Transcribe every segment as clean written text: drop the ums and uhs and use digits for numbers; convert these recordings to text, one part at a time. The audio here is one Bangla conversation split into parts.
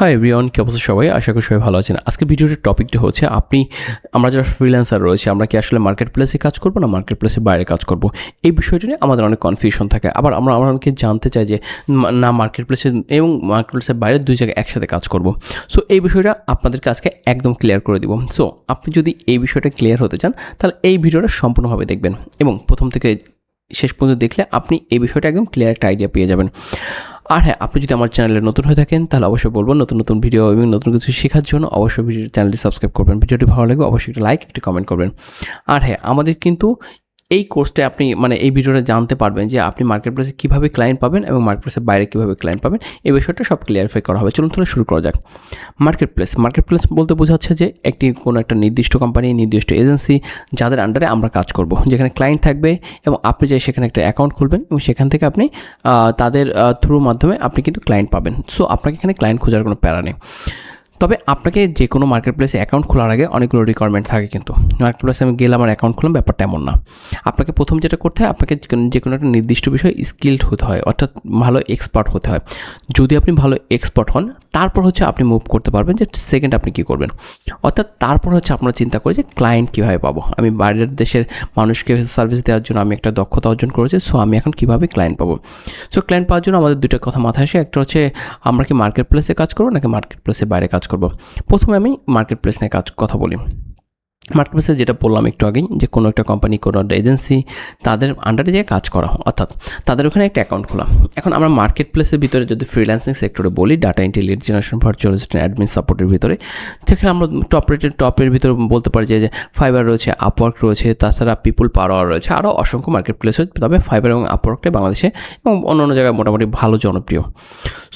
হাই এভরিওয়ান, কি অবস্থা সবাই? আশা করি সবাই ভালো আছেন। আজকের ভিডিওর টপিকটা হচ্ছে আমরা যারা ফ্রিল্যান্সার রয়েছে আমরা কি আসলে মার্কেট প্লেসে কাজ করব না মার্কেট প্লেসের বাইরে কাজ করব? এই বিষয়টা নিয়ে আমাদের অনেক কনফিউশন থাকে। আবার আমরা অনেকে জানতে চাই যে না মার্কেট প্লেসে এবং মার্কেট প্লেসের বাইরে দুই জায়গায় একসাথে কাজ করব। সো এই বিষয়টা আপনাদেরকে আজকে একদম ক্লিয়ার করে দিব। সো আপনি যদি এই বিষয়টা ক্লিয়ার হতে চান তাহলে এই ভিডিওটা সম্পূর্ণভাবে দেখবেন এবং প্রথম থেকে শেষ পর্যন্ত দেখলে আপনি এই বিষয়টা একদম ক্লিয়ার একটা আইডিয়া পেয়ে যাবেন। আর হ্যাঁ, আপনি যদি আমার চ্যানেলে নতুন হয়ে থাকেন তাহলে অবশ্যই বলবো নতুন ভিডিও এবং নতুন কিছু শেখার জন্য অবশ্যই চ্যানেলটি সাবস্ক্রাইব করবেন। ভিডিওটি ভালো লাগবে অবশ্যই একটা লাইক, একটা কমেন্ট করবেন। আর হ্যাঁ, আমাদের কিন্তু এই কোর্সটায় আপনি এই ভিডিওটা জানতে পারবেন যে আপনি মার্কেট প্লেসে কীভাবে ক্লায়েন্ট পাবেন এবং মার্কেট প্লেসের বাইরে কীভাবে ক্লায়েন্ট পাবেন, এই বিষয়টা সব ক্লিয়ারিফাই করা হবে। চলুন তাহলে শুরু করা যাক। মার্কেট প্লেস বলতে বোঝাচ্ছে যে কোনো একটা নির্দিষ্ট কোম্পানি, নির্দিষ্ট এজেন্সি যাদের আন্ডারে আমরা কাজ করব, যেখানে ক্লায়েন্ট থাকবে এবং আপনি চাই সেখানে একটা অ্যাকাউন্ট খুলবেন এবং সেখান থেকে আপনি তাদের থ্রুর মাধ্যমে আপনি কিন্তু ক্লায়েন্ট পাবেন। সো আপনাকে এখানে ক্লায়েন্ট খোঁজার কোনো প্যারা নেই। তবে আপনাকে যে কোনো মার্কেট প্লেসে অ্যাকাউন্ট খোলার আগে অনেকগুলো রিকোয়ারমেন্ট থাকে। কিন্তু মার্কেট প্লেসে আমি গেলাম আর অ্যাকাউন্ট খুললাম, ব্যাপারটা এমন না। আপনাকে প্রথম যেটা করতে হয়, আপনাকে যে কোনো একটা নির্দিষ্ট বিষয়ে স্কিলড হতে হয়, অর্থাৎ ভালো এক্সপার্ট হতে হয়। যদি আপনি ভালো এক্সপার্ট হন তারপর আপনি মুভ করতে পারবেন যে সেকেন্ড আপনি কী করবেন। অর্থাৎ তারপর আপনারা চিন্তা করে যে ক্লায়েন্ট কীভাবে পাবো। আমি বাইরের দেশের মানুষকে সার্ভিস দেওয়ার জন্য আমি একটা দক্ষতা অর্জন করেছি, সো আমি এখন কীভাবে ক্লায়েন্ট পাবো। সো ক্লায়েন্ট পাওয়ার জন্য আমাদের দুটো কথা মাথায় আসে। একটা হচ্ছে আমরা কি মার্কেট প্লেসে কাজ করবো নাকি মার্কেট প্লেসে বাইরে কাজ করব। প্রথমে আমি মার্কেট প্লেস নিয়ে কথা বলি। মার্কেট প্লেসে যেটা বললাম একটু আগেই, যে কোনো একটা কোম্পানি, কোনো একটা এজেন্সি তাদের আন্ডারে যে কাজ করা, অর্থাৎ তাদের ওখানে একটা অ্যাকাউন্ট খোলা। এখন আমরা মার্কেট প্লেসের ভিতরে যদি ফ্রিল্যান্সিং সেক্টরে বলি, data entry, lead generation, virtual assistant, admin সাপোর্টের ভিতরে, সেখানে আমরা টপের ভিতরে বলতে পারি যে ফাইবার রয়েছে, আপওয়ার্ক রয়েছে, তাছাড়া পিপুল পাওয়ার রয়েছে, আরও অসংখ্য মার্কেট প্লেস রয়েছে। তবে ফাইবার এবং আপওয়ার্কটা বাংলাদেশে এবং অন্য জায়গায় মোটামুটি ভালো জনপ্রিয়।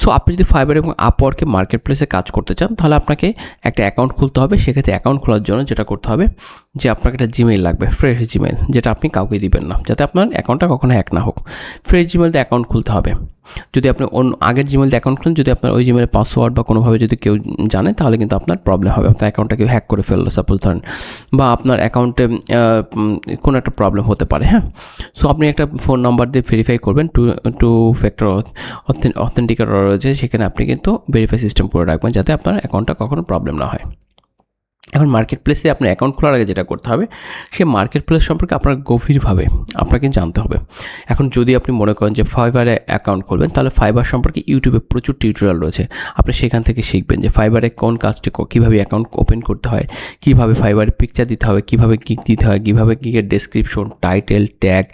সো আপনি যদি ফাইবার এবং আপওয়ার্কে মার্কেট প্লেসে কাজ করতে চান তাহলে আপনাকে একটা অ্যাকাউন্ট খুলতে হবে। সেক্ষেত্রে অ্যাকাউন্ট খোলার জন্য যেটা করতে হবে যে আপনাকে একটা জিমেইল লাগবে, ফ্রেশ জিমেইল, যেটা আপনি কাউকে দিবেন না, যাতে আপনার অ্যাকাউন্টটা কখনো হ্যাক না হোক। ফ্রেশ জিমেইল দিয়ে অ্যাকাউন্ট খুলতে হবে। যদি আপনি আগের জিমেইল দিয়ে অ্যাকাউন্ট খুলেন, যদি আপনার ওই জিমেইলের পাসওয়ার্ড বা কোনোভাবে যদি কেউ জানে তাহলে কিন্তু আপনার প্রবলেম হবে। আপনার অ্যাকাউন্টটা কেউ হ্যাক করে ফেললো সাপোজ ধরেন, বা আপনার অ্যাকাউন্টে কোনো একটা প্রবলেম হতে পারে। হ্যাঁ, সো আপনি একটা ফোন নাম্বার দিয়ে ভেরিফাই করবেন, টু ফ্যাক্টর অথেন্টিকেটর রয়েছে, সেখানে আপনি কিন্তু ভেরিফাই সিস্টেম করে রাখবেন যাতে আপনার অ্যাকাউন্টটা কখনো প্রবলেম না হয়। এখন মার্কেট প্লেসে আপনার অ্যাকাউন্ট খোলার আগে যেটা করতে হবে, সেই মার্কেট প্লেস সম্পর্কে আপনার গভীরভাবে আপনাকে জানতে হবে। এখন যদি আপনি মনে করেন যে ফাইবারে অ্যাকাউন্ট খুলবেন, তাহলে ফাইবার সম্পর্কে ইউটিউবে প্রচুর টিউটোরিয়াল রয়েছে। আপনি সেখান থেকে শিখবেন যে ফাইবারে কোন কাজটি, কীভাবে অ্যাকাউন্ট ওপেন করতে হয়, কীভাবে ফাইবারে পিকচার দিতে হবে, কীভাবে গিগ দিতে হয়, কীভাবে গিগের ডেসক্রিপশন, টাইটেল, ট্যাগ,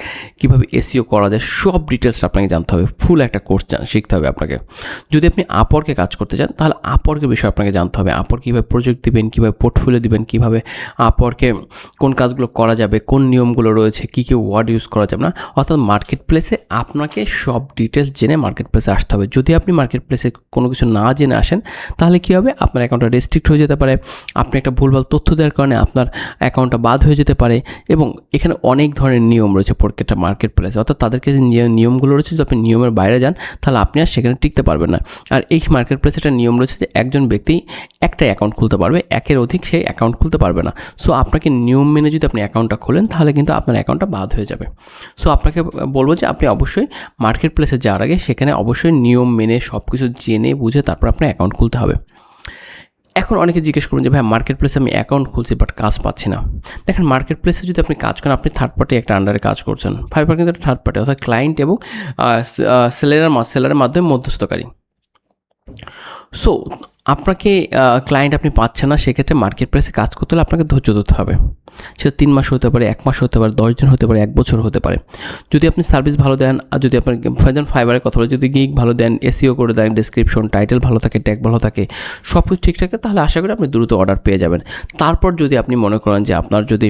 কীভাবে এসইও করা যায়, সব ডিটেলসটা আপনাকে জানতে হবে। ফুল একটা কোর্স শিখতে হবে আপনাকে। যদি আপনি আপওয়ার্কে কাজ করতে চান তাহলে আপওয়ার্কের বিষয়ে আপনাকে জানতে হবে। আপওয়ার্ক কীভাবে প্রজেক্ট দিবেন, কীভাবে পোর্টফোলিও দিবেন, কীভাবে আপওয়ার্কে কোন কাজগুলো করা যাবে, কোন নিয়মগুলো রয়েছে, কী ওয়ার্ড ইউজ করা যাবে না। অর্থাৎ মার্কেট প্লেসে আপনাকে সব ডিটেলস জেনে মার্কেট প্লেসে আসতে হবে। যদি আপনি মার্কেট প্লেসে কোনো কিছু না জেনে আসেন তাহলে কী হবে, আপনার অ্যাকাউন্টটা রেস্ট্রিক্ট হয়ে যেতে পারে। আপনি একটা ভুলভাল তথ্য দেওয়ার কারণে আপনার অ্যাকাউন্টটা বাদ হয়ে যেতে পারে। এবং এখানে অনেক ধরনের নিয়ম রয়েছে প্রত্যেকটা মার্কেট প্লেসে, অর্থাৎ তাদেরকে যে নিয়মগুলো রয়েছে, যদি আপনি নিয়মের বাইরে যান তাহলে আপনি আর সেখানে টিকতে পারবেন না। আর এই মার্কেট প্লেসে একটা নিয়ম রয়েছে যে একজন ব্যক্তি একটা অ্যাকাউন্ট খুলতে পারবে, একের অধিক সেই অ্যাকাউন্ট খুলতে পারবে না। সো আপনাকে নিয়ম মেনে যদি আপনি অ্যাকাউন্টটা খোলেন তাহলে কিন্তু আপনার অ্যাকাউন্টটা বাদ হয়ে যাবে। সো আপনাকে বলবো যে আপনি অবশ্যই মার্কেট প্লেসে যাওয়ার আগে সেখানে অবশ্যই নিয়ম মেনে সব কিছু জেনে বুঝে তারপর আপনার অ্যাকাউন্ট খুলতে হবে। এখন অনেকে জিজ্ঞেস করুন যে ভাই মার্কেট প্লেসে আমি অ্যাকাউন্ট খুলছি বাট কাজ পাচ্ছি না। দেখেন, মার্কেট প্লেসে যদি আপনি কাজ করেন, আপনি থার্ড পার্টি একটা আন্ডারে কাজ করছেন। ফাইবার কিন্তু একটা থার্ড পার্টি, অর্থাৎ ক্লায়েন্ট এবং সেলারের মাধ্যমে মধ্যস্থকারী। সো আপনাকে ক্লায়েন্ট আপনি পাচ্ছেন না, সেক্ষেত্রে মার্কেট প্লেসে কাজ করতে হলে আপনাকে ধৈর্য ধরতে হবে। সেটা 3 মাস হতে পারে, 1 মাস হতে পারে, 10 দিন হতে পারে, 1 বছর হতে পারে। যদি আপনি সার্ভিস ভালো দেন, আর যদি আপনার ফাইবারের কথা বলে, যদি গিগ ভালো দেন, এসইও করে দেন, ডেসক্রিপশন, টাইটেল ভালো থাকে, ট্যাগ ভালো থাকে, সব কিছু ঠিক থাকে, তাহলে আশা করি আপনি দ্রুত অর্ডার পেয়ে যাবেন। তারপর যদি আপনি মনে করেন যে আপনার যদি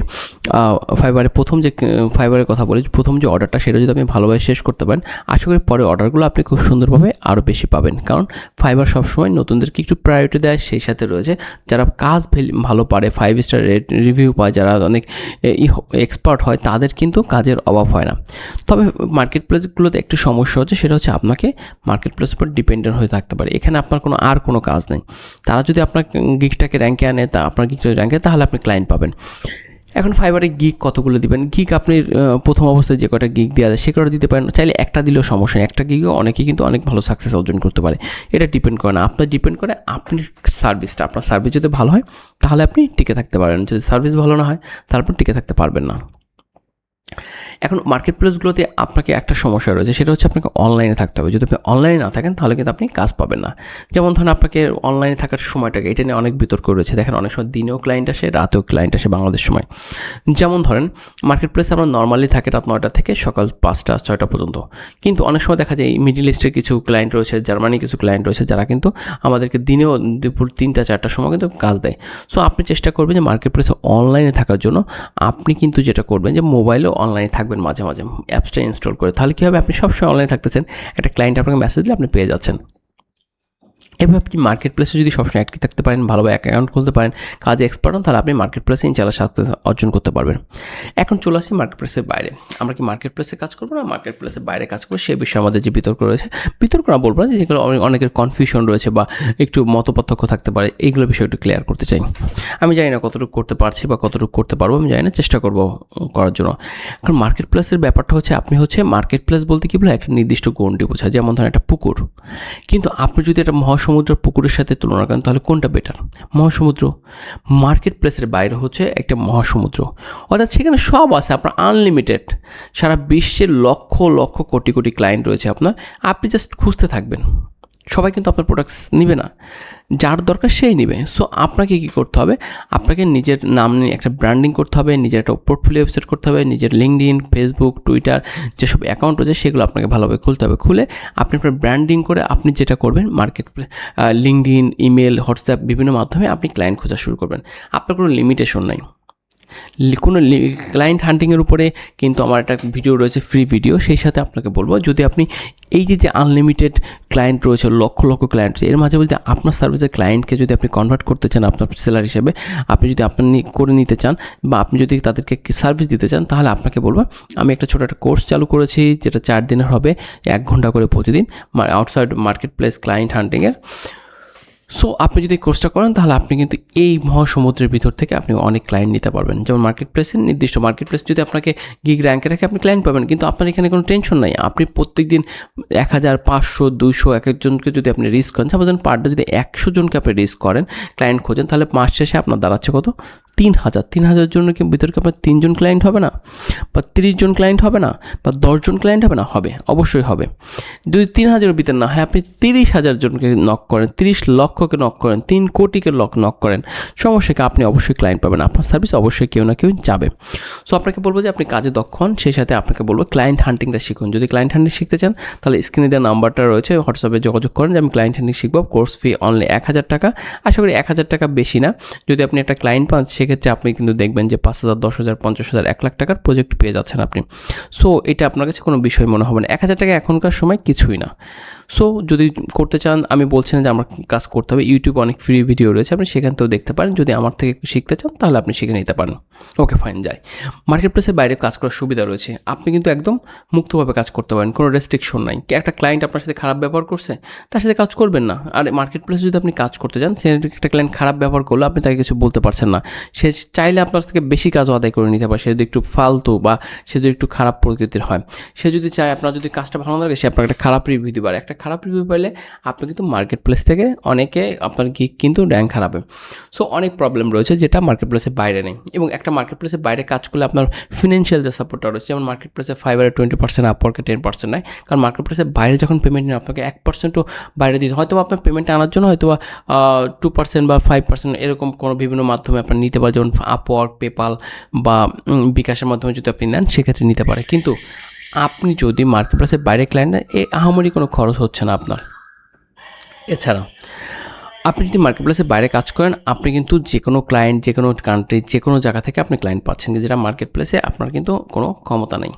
ফাইবারের কথা বলি, প্রথম যে অর্ডারটা সেটা যদি আপনি ভালোভাবে শেষ করতে পারেন, আশা করি পরে অর্ডারগুলো আপনি খুব সুন্দরভাবে আরও বেশি পাবেন। কারণ ফাইবার সবসময় নতুনদেরকে একটু প্রায়োরিটি দেয়, সেই সাথে রয়েছে যারা কাজ ভালো পারে, 5 স্টার রিভিউ পায়, যারা অনেক এক্সপার্ট হয়, তাদের কিন্তু কাজের অভাব হয় না। তবে মার্কেট প্লেসগুলোতে একটু সমস্যা হচ্ছে, সেটা হচ্ছে আপনাকে মার্কেট প্লেসের উপর ডিপেন্ডেন্ট হয়ে থাকতে পারে। এখানে আপনার কোনো কাজ নেই। তারা যদি আপনার গিগটাকে র্যাঙ্কে আনে, আপনার গিগটাকে র্যাঙ্কে, তাহলে আপনি ক্লায়েন্ট পাবেন। এখন ফাইবারে গিগ কতগুলো দিবেন, গিগ আপনি প্রথম অবস্থায় যে কটা গিগ দেওয়া যায় সে কটা দিতে পারেন, চাইলে একটা দিলেও সমস্যা নেই, একটা গিগও অনেকেই কিন্তু অনেক ভালো সাকসেস অর্জন করতে পারে। এটা ডিপেন্ড করে না, আপনার ডিপেন্ড করে আপনার সার্ভিসটা, আপনার সার্ভিস যদি ভালো হয় তাহলে আপনি টিকে থাকতে পারেন, যদি সার্ভিস ভালো না হয় তাহলে আপনি টিকে থাকতে পারবেন না। এখন মার্কেট প্লেসগুলোতে আপনাকে একটা সমস্যা রয়েছে, সেটা হচ্ছে আপনাকে অনলাইনে থাকতে হবে। যদি আপনি অনলাইনে না থাকেন তাহলে কিন্তু আপনি কাজ পাবেন না। যেমন ধরেন আপনাকে অনলাইনে থাকার সময়টাকে, এটা নিয়ে অনেক বিতর্ক রয়েছে। দেখেন অনেক সময় দিনেও ক্লায়েন্ট আসে, রাতেও ক্লায়েন্ট আসে বাংলাদেশ সময়। যেমন ধরেন মার্কেট প্লেসে আমরা নর্মালি থাকে রাত 9টা থেকে সকাল 5টা 6টা পর্যন্ত, কিন্তু অনেক সময় দেখা যায় মিডল ইস্টের কিছু ক্লায়েন্ট রয়েছে, জার্মানির কিছু ক্লায়েন্ট রয়েছে যারা কিন্তু আমাদেরকে দিনেও দুপুর 3টা 4টার সময় কিন্তু কাজ দেয়। সো আপনি চেষ্টা করবেন যে মার্কেট প্লেসে অনলাইনে থাকার জন্য আপনি কিন্তু যেটা করবেন যে মোবাইলেও অনলাইনে থাকবেন মাঝে মাঝে, অ্যাপসটা ইনস্টল করে। তাহলে কী হবে, আপনি সবসময় অনলাইনে থাকতেছেন, একটা ক্লায়েন্ট আপনাকে মেসেজ দিলে আপনি পেয়ে যাচ্ছেন। এভাবে আপনি মার্কেট প্লেসে যদি সবসময় অ্যাক্টিভ থাকতে পারেন, ভালোভাবে অ্যাকাউন্ট খুলতে পারেন, কাজে এক্সপার্ট হন, তাহলে আপনি মার্কেট প্লেসে ইনশাআল্লাহ সাকসেস অর্জন করতে পারবেন। এখন চলে আসি মার্কেট প্লেসের বাইরে। আমরা কি মার্কেট প্লেসে কাজ করবো না মার্কেট প্লেসের বাইরে কাজ করবো, সে বিষয়ে আমাদের যে বিতর্ক রয়েছে, বিতর্ক না বলবো না, যেগুলো অনেকের কনফিউশন রয়েছে বা একটু মতপার্থক্য থাকতে পারে, এইগুলো বিষয়ে একটু ক্লিয়ার করতে চাই। আমি জানি না কতটুকু করতে পারছি বা কতটুকু করতে পারবো, আমি জানি না, চেষ্টা করবো করার জন্য। কারণ মার্কেট প্লেসের ব্যাপারটা হচ্ছে, আপনি হচ্ছে মার্কেট প্লেস বলতে কি বলে, একটা নির্দিষ্ট গণ্ডি বোঝায়। যেমন ধরেন একটা পুকুর, কিন্তু আপনি যদি একটা মহাসমুদ্রের পুকুরের সাথে তুলনা করেন তাহলে কোনটা বেটার? মহাসমুদ্র। মার্কেট প্লেসের বাইরে হচ্ছে একটা মহাসমুদ্র, অর্থাৎ সেখানে সব আছে, আপনার আনলিমিটেড, সারা বিশ্বের লক্ষ লক্ষ কোটি কোটি ক্লায়েন্ট রয়েছে আপনার, আপনি জাস্ট খুঁজতে থাকবেন। সবাই কিন্তু আপনার প্রোডাক্টস নিবে না, যার দরকার সেই নিবে। সো আপনাকে কী করতে হবে, আপনাকে নিজের নাম নিয়ে একটা ব্র্যান্ডিং করতে হবে, নিজের একটা পোর্টফোলিও ওয়েবসাইট করতে হবে, নিজের লিঙ্কডইন, ফেসবুক, টুইটার যেসব অ্যাকাউন্ট রয়েছে সেগুলো আপনাকে ভালোভাবে খুলতে হবে। খুলে আপনি আপনার ব্র্যান্ডিং করে আপনি যেটা করবেন, মার্কেট লিঙ্কডইন, ইমেল, হোয়াটসঅ্যাপ বিভিন্ন মাধ্যমে আপনি ক্লায়েন্ট খোঁজা শুরু করবেন। আপনার কোনো লিমিটেশন নাই। কোনো ক্লায়েন্ট হান্টিংয়ের উপরে কিন্তু আমার একটা ভিডিও রয়েছে, ফ্রি ভিডিও, সেই সাথে আপনাকে বলবো, যদি আপনি এই যে আনলিমিটেড ক্লায়েন্ট রয়েছে, লক্ষ লক্ষ ক্লায়েন্ট রয়েছে, এর মাঝে বলতে আপনার সার্ভিসের ক্লায়েন্টকে যদি আপনি কনভার্ট করতে চান আপনার সেলার হিসেবে, আপনি যদি আপনার করে নিতে চান বা আপনি যদি তাদেরকে সার্ভিস দিতে চান, তাহলে আপনাকে বলবো, আমি একটা ছোটো একটা কোর্স চালু করেছি, যেটা 4 দিনের হবে, 1 ঘন্টা করে প্রতিদিন, আউটসাইড মার্কেট প্লেস ক্লায়েন্ট হান্টিংয়ের। সো আপনি যদি কোর্সটা করেন তাহলে আপনি কিন্তু এই মহাসমুদ্রের ভিতর থেকে আপনি অনেক ক্লায়েন্ট নিতে পারবেন। যেমন মার্কেট প্লেসের নির্দিষ্ট মার্কেট প্লেস যদি আপনাকে গিগ র্যাঙ্কে রাখে, আপনি ক্লায়েন্ট পাবেন, কিন্তু আপনার এখানে কোনো টেনশন নাই। আপনি প্রত্যেক দিন 1000, 500, 200 এক একজনকে যদি আপনি রিস্ক করেন, সাপোজ পার ডে যদি 100 জনকে আপনি রিস্ক করেন, ক্লায়েন্ট খোঁজেন, তাহলে মাস শেষে আপনার দাঁড়াচ্ছে কত? 3000 জন্য কি ভিতরে আপনার 3 জন ক্লায়েন্ট হবে না, বা 30 জন ক্লায়েন্ট হবে না, বা 10 জন ক্লায়েন্ট হবে না? হবে, অবশ্যই হবে। যদি 3000-এর ভিতরে না হয়, আপনি 30,000 জনকে নক করেন, 30 লক্ষকে নক করেন, 3 কোটিকে নক করেন, সমস্যাকে আপনি অবশ্যই ক্লায়েন্ট পাবেন, আপনার সার্ভিস অবশ্যই কেউ না কেউ যাবে। সো আপনাকে বলবো যে আপনি কাজে দক্ষ হন, সেই সাথে আপনাকে বলবো ক্লায়েন্ট হান্টিংটা শিখুন। যদি ক্লায়েন্ট হান্টিং শিখতে চান তাহলে স্ক্রিনে দেওয়া নাম্বারটা রয়েছে, হোয়াটসঅ্যাপে যোগাযোগ করেন যে আমি ক্লায়েন্ট হান্টিং শিখবো। কোর্স ফি অনলি 1000 টাকা। আশা করি 1000 টাকা বেশি না। যদি আপনি একটা ক্লায়েন্ট পান, সেক্ষেত্রে আপনি কিন্তু দেখবেন যে 5,000, 10,000, 50,000, 1 লাখ টাকার প্রজেক্ট পেয়ে যাচ্ছেন আপনি। সো এটা আপনার কাছে কোনো বিষয় মনে হবে না। 1000 টাকা এখনকার সময় কিছুই না। সো যদি করতে চান, আমি বলছি না যে আমার কাজ করতে হবে, ইউটিউবে অনেক ফ্রি ভিডিও রয়েছে, আপনি সেখান থেকেও দেখতে পারেন। যদি আমার থেকে শিখতে চান তাহলে আপনি শিখে নিতে পারেন। ওকে, ফাইন, যাই। মার্কেট প্লেসের বাইরে কাজ করার সুবিধা রয়েছে, আপনি কিন্তু একদম মুক্তভাবে কাজ করতে পারেন, কোনো রেস্ট্রিকশন নাই। একটা ক্লায়েন্ট আপনার সাথে খারাপ ব্যবহার করছে, তার সাথে কাজ করবেন না। আর মার্কেট প্লেসে যদি আপনি কাজ করতে চান, সে একটা ক্লায়েন্ট খারাপ ব্যবহার করলে আপনি তাকে কিছু বলতে পারছেন না। সে চাইলে আপনার থেকে বেশি কাজও আদায় করে নিতে পারে, সে যদি একটু ফালতু বা সে যদি একটু খারাপ প্রকৃতির হয়। সে যদি চায় আপনার যদি কাজটা ভালো লাগে, সে আপনার একটা খারাপ রিভিউ দিতে পারে। একটা খারাপ রিভিউ পেলে আপনি কিন্তু মার্কেট প্লেস থেকে অনেকে আপনার গিগ কিন্তু র্যাঙ্ক হারাবে। সো অনেক প্রবলেম রয়েছে যেটা মার্কেট প্লেসের বাইরে নেই। এবং একটা মার্কেট প্লেসের বাইরে কাজ করলে আপনার ফিনান্সিয়াল যে সাপোর্টটা রয়েছে, যেমন মার্কেট প্লেসে ফাইবারে 20%, আপওয়ার্কে 10% নেয়। কারণ মার্কেট প্লেসের বাইরে যখন পেমেন্ট নেন, আপনাকে 1%ও বাইরে দিতে হয়তো আপনার পেমেন্টটা আনার জন্য হয়তো 2% বা 5% এরকম কোনো বিভিন্ন মাধ্যমে আপনার নিতে পারে, যেমন আপওয়ার্ক, পেপাল বা বিকাশের মাধ্যমে যদি আপনি নেন সেক্ষেত্রে নিতে পারে। কিন্তু আপনি যদি মার্কেট প্লেসের বাইরে ক্লায়েন্ট নেন, আহামরি কোনো খরচ হচ্ছে না আপনার। এছাড়া আপনি যদি মার্কেট প্লেসের বাইরে কাজ করেন, আপনি কিন্তু যে কোনো ক্লায়েন্ট, যে কোনো কান্ট্রি, যে কোনো জায়গা থেকে আপনি ক্লায়েন্ট পাচ্ছেন, যেটা মার্কেট প্লেসে আপনার কিন্তু কোনো ক্ষমতা নেই।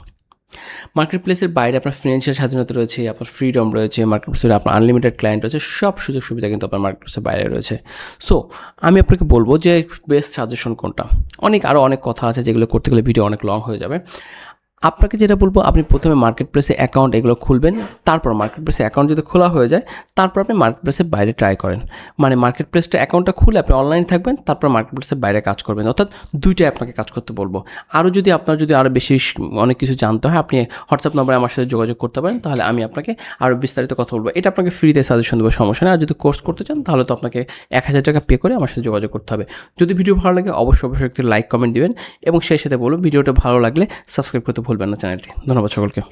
মার্কেট প্লেসের বাইরে আপনার ফিনান্সিয়াল স্বাধীনতা রয়েছে, আপনার ফ্রিডম রয়েছে, মার্কেট প্লেসে আপনার আনলিমিটেড ক্লায়েন্ট রয়েছে, সব সুযোগ সুবিধা কিন্তু আপনার মার্কেট প্লেসের বাইরে রয়েছে। সো আমি আপনাকে বলবো যে বেস্ট সাজেশন কোনটা। আরও অনেক কথা আছে যেগুলো করতে গেলে ভিডিও অনেক লং হয়ে যাবে। আপনাকে যেটা বলবো, আপনি প্রথমে মার্কেট প্লেসে অ্যাকাউন্ট এগুলো খুলবেন, তারপর মার্কেট প্লেসে অ্যাকাউন্ট যদি খোলা হয়ে যায় তারপর আপনি মার্কেট প্লেসের বাইরে ট্রাই করেন। মানে মার্কেট প্লেসটা অ্যাকাউন্টটা খুলে আপনি অনলাইনে থাকবেন, তারপর মার্কেট প্লেসের বাইরে কাজ করবেন, অর্থাৎ দুইটাই আপনাকে কাজ করতে বলবো। আরও যদি আপনার যদি আরও বেশি অনেক কিছু জানতে হয়, আপনি হোয়াটসঅ্যাপ নম্বরে আমার সাথে যোগাযোগ করতে পারেন, তাহলে আমি আপনাকে আরও বিস্তারিত কথা বলবো। এটা আপনাকে ফ্রিতে সাজেশন দেবো, সমস্যা নেই। আর যদি কোর্স করতে চান তাহলে তো আপনাকে 1000 টাকা পে করে আমার সাথে যোগাযোগ করতে হবে। যদি ভিডিও ভালো লাগে অবশ্যই একটি লাইক কমেন্ট দিবেন এবং সেই সাথে বলবো ভিডিওটা ভালো লাগলে সাবস্ক্রাইব করতে ভুলবেন না চ্যানেলটি। ধন্যবাদ সকলকে।